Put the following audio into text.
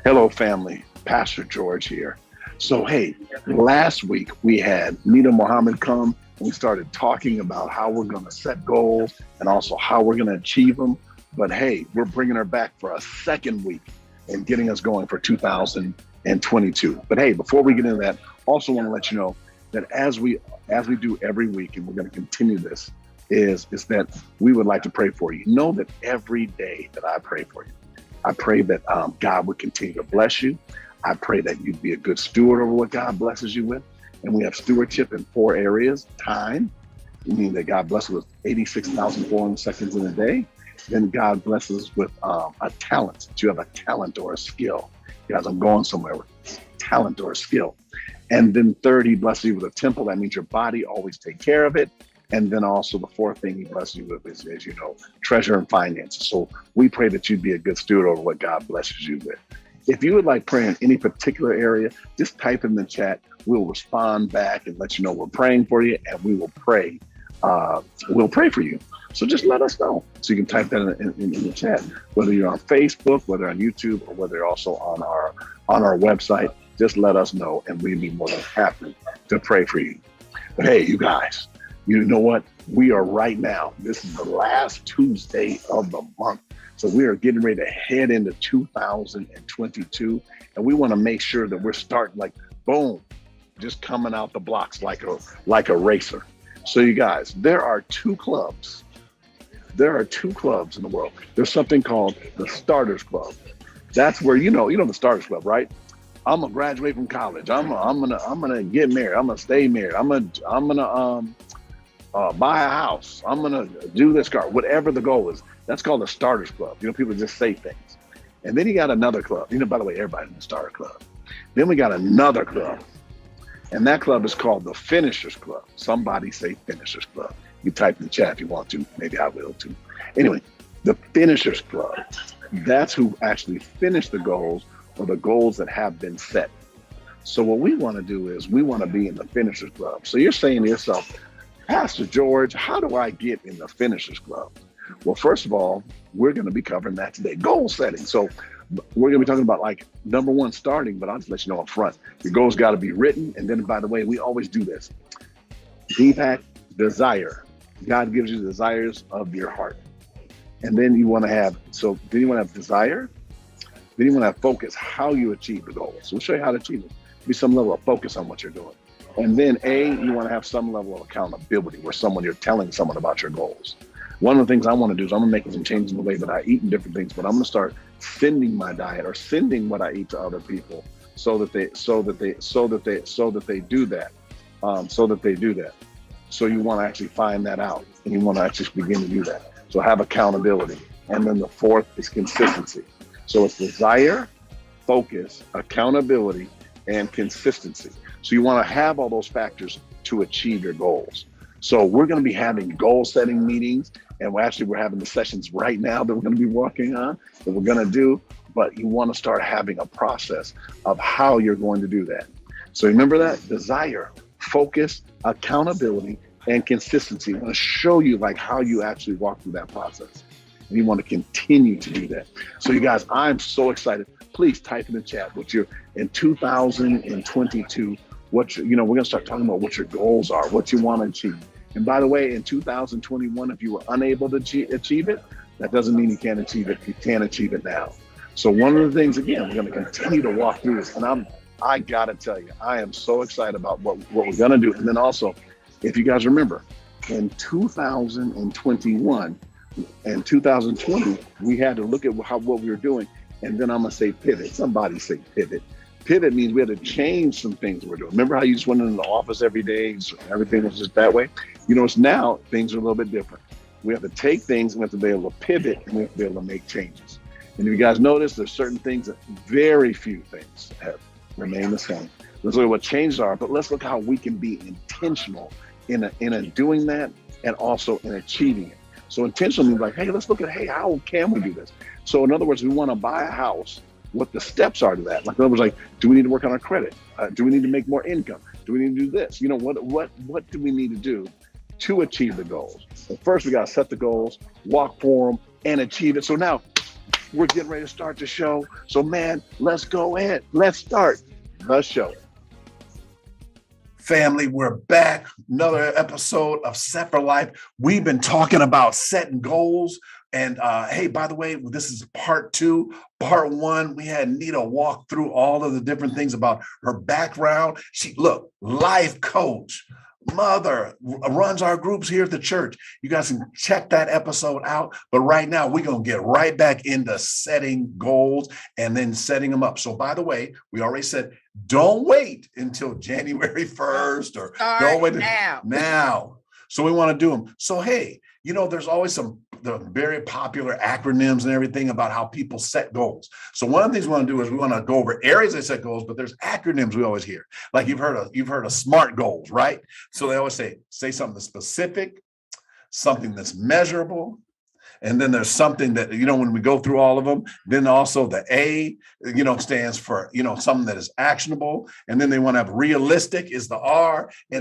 Hello, family. Pastor George here. So, hey, last week we had Unitha Muhammad come and we started talking about how we're going to set goals and also how we're going to achieve them. But hey, we're bringing her back for a second week and getting us going for 2022. But hey, before we get into that, also want to let you know that as we do every week, and we're going to continue this, is that we would like to pray for you. Know that every day that I pray for you, I pray that God would continue to bless you. I pray that you'd be a good steward over what God blesses you with. And we have stewardship in 4 areas. Time, meaning that God blesses with 86,400 seconds in a day. Then God blesses with a talent, that you have a talent or a skill. Guys, I'm going somewhere with talent or a skill. And then third, he blesses you with a temple. That means your body, always take care of it. And then also the fourth thing he blesses you with is, as you know, treasure and finances. So we pray that you'd be a good steward over what God blesses you with. If you would like prayer in any particular area, just type in the chat. We'll respond back and let you know we're praying for you, and we will pray. We'll pray for you. So just let us know. So you can type that in the chat, whether you're on Facebook, whether on YouTube, or whether you're also on our website. Just let us know, and we'd be more than happy to pray for you. But hey, you guys, you know what? We are right now. This is the last Tuesday of the month. So we are getting ready to head into 2022. And we want to make sure that we're starting like, boom, just coming out the blocks like a racer. So you guys, there are 2 clubs. There are 2 clubs in the world. There's something called the Starters Club. That's where, you know the Starters Club, right? I'm gonna graduate from college. I'm gonna get married. I'm gonna stay married. I'm gonna buy a house. I'm gonna do this car. Whatever the goal is, that's called the Starters Club. People just say things. And then you got another club. By the way, everybody's in the Starter Club. Then we got another club, and that club is called the Finishers Club. Somebody say Finishers Club. You type in the chat if you want to. Maybe I will too. Anyway, the Finishers Club. That's who actually finish the goals, or the goals that have been set. So what we want to do is we want to be in the Finishers Club. So you're saying to yourself, Pastor George, how do I get in the Finishers Club? Well, first of all, we're going to be covering that today. Goal setting. So we're going to be talking about like number 1, starting, but I'll just let you know up front. Your goals got to be written. And then, by the way, we always do this. Deepak, desire. God gives you the desires of your heart. And then you want to have desire. Then you want to have focus, how you achieve the goals. So we'll show you how to achieve it. Be some level of focus on what you're doing. And then you want to have some level of accountability where you're telling someone about your goals. One of the things I want to do is I'm going to make some changes in the way that I eat and different things, but I'm going to start sending my diet or sending what I eat to other people so that they do that. So you want to actually find that out, and you want to actually begin to do that. So have accountability. And then the fourth is consistency. So it's desire, focus, accountability, and consistency. So you want to have all those factors to achieve your goals. So we're going to be having goal setting meetings, and we're having the sessions right now that we're going to be working on, that we're going to do, but you want to start having a process of how you're going to do that. So remember that desire, focus, accountability, and consistency. I want to show you like how you actually walk through that process. And you want to continue to do that. So you guys, I'm so excited. Please type in the chat what you're in 2022. We're going to start talking about what your goals are, what you want to achieve. And by the way, in 2021, if you were unable to achieve it, that doesn't mean you can't achieve it. You can achieve it now. So one of the things, again, we're going to continue to walk through this. And I got to tell you, I am so excited about what we're going to do. And then also, if you guys remember, in 2021 and 2020, we had to look at what we were doing. And then I'm going to say pivot. Somebody say pivot. Pivot means we had to change some things we're doing. Remember how you just went into the office every day, so everything was just that way? It's now things are a little bit different. We have to take things, and we have to be able to pivot, and we have to be able to make changes. And if you guys notice, there's certain things that very few things have remained the same. Let's look at what changes are, but let's look how we can be intentional in doing that and also in achieving it. So intentional means like, hey, let's look at, how can we do this? So in other words, we want to buy a house, what the steps are to that. Like in other words, like, do we need to work on our credit? Do we need to make more income? Do we need to do this? What do we need to do to achieve the goals? But first, we got to set the goals, walk for them, and achieve it. So now, We're getting ready to start the show. So, man, let's go ahead. Let's start the show. Family, we're back. Another episode of Set-4-Life. We've been talking about setting goals. And hey, by the way, this is part 2. Part 1, we had Nita walk through all of the different things about her background. Look, life coach, mother, runs our groups here at the church. You guys can check that episode out. But right now, we're going to get right back into setting goals and then setting them up. So by the way, we already said, don't wait until January 1st or don't wait now. So we want to do them. So, hey, there's always the very popular acronyms and everything about how people set goals. So one of the things we want to do is we want to go over areas they set goals, but there's acronyms we always hear. Like you've heard of SMART goals, right? So they always say something that's specific, something that's measurable. And then there's something that, when we go through all of them, then also the A, stands for, something that is actionable. And then they want to have realistic is the R. And